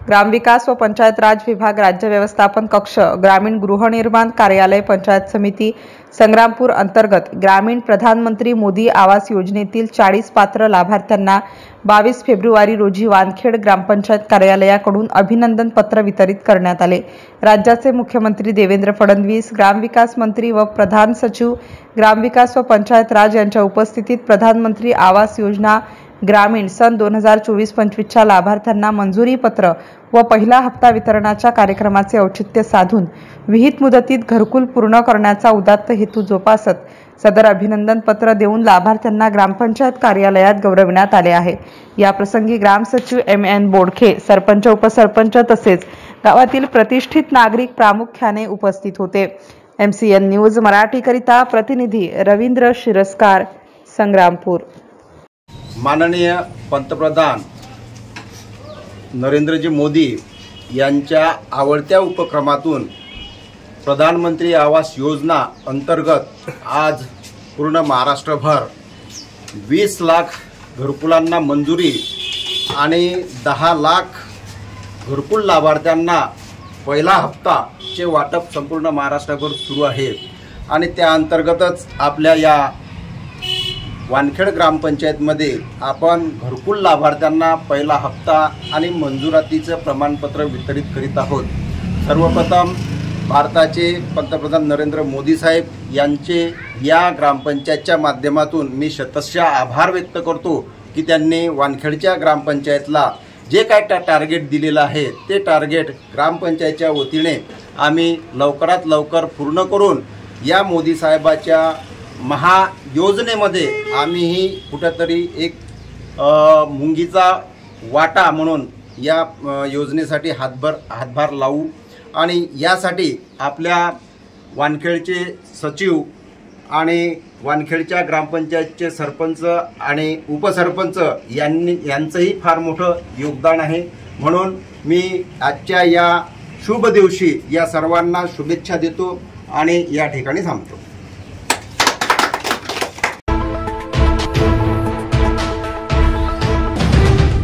ग्रामविकास व पंचायत राज विभाग, राज्य व्यवस्थापन कक्ष, ग्रामीण गृहनिर्माण कार्यालय, पंचायत समिती संग्रामपूर अंतर्गत ग्रामीण प्रधानमंत्री मोदी आवास योजनेतील 40 पात्र लाभार्थ्यांना 22 फेब्रुवारी रोजी वानखेड ग्रामपंचायत कार्यालयाकडून अभिनंदन पत्र वितरित करण्यात आले। राज्याचे मुख्यमंत्री देवेंद्र फडणवीस, ग्रामविकास मंत्री व प्रधान सचिव ग्रामविकास व पंचायत राज यांच्या उपस्थितीत प्रधानमंत्री आवास योजना ग्रामीण सन 2024-25च्या लाभार्थ्यांना मंजुरी पत्र व पहिला हप्ता वितरणाच्या कार्यक्रमाचे औचित्य साधून विहित मुदतीत घरकुल पूर्ण करण्याचा उदात्त हेतू जोपासत सदर अभिनंदन पत्र देऊन लाभार्थ्यांना ग्रामपंचायत कार्यालयात गौरविण्यात आले आहे। या प्रसंगी ग्रामसचिव M.N. बोडखे, सरपंच, उपसरपंच तसेच गावातील प्रतिष्ठित नागरिक प्रामुख्याने उपस्थित होते। MCN न्यूज मराठीकरिता प्रतिनिधी रवींद्र शिरस्कार, संग्रामपूर। माननीय पंतप्रधान नरेंद्रजी मोदी यांच्या आवडत्या उपक्रमातून प्रधानमंत्री आवास योजना अंतर्गत आज पूर्ण महाराष्ट्रभर 20 लाख घरकुलांना मंजुरी आणि 10 लाख घरकुल लाभार्थ्यांना पहिला हप्ताचे वाटप संपूर्ण महाराष्ट्रभर सुरू आहे। आणि त्या अंतर्गतच आपल्या या वानखेड ग्रामपंचायतमध्ये आपण घरकुल लाभार्थ्यांना पहिला हप्ता आणि मंजुरातीचं प्रमाणपत्र वितरित करीत आहोत। सर्वप्रथम भारताचे पंतप्रधान नरेंद्र मोदी साहेब यांचे या ग्रामपंचायतच्या माध्यमातून मी शतशः आभार व्यक्त करतो की त्यांनी वानखेडच्या ग्रामपंचायतला जे काय टार्गेट दिलेलं आहे ते टार्गेट ग्रामपंचायतच्या वतीने आम्ही लवकरात लवकर पूर्ण करून या मोदी साहेबाच्या महायोजनेमध्ये आम्हीही कुठेतरी एक मुंगीचा वाटा म्हणून या योजनेसाठी हातभार लावू। आणि यासाठी आपल्या वानखेडचे सचिव आणि वानखेडच्या ग्रामपंचायतचे सरपंच आणि उपसरपंच यांचंही फार मोठं योगदान आहे। म्हणून मी आजच्या या शुभ दिवशी या सर्वांना शुभेच्छा देतो आणि या ठिकाणी थांबतो।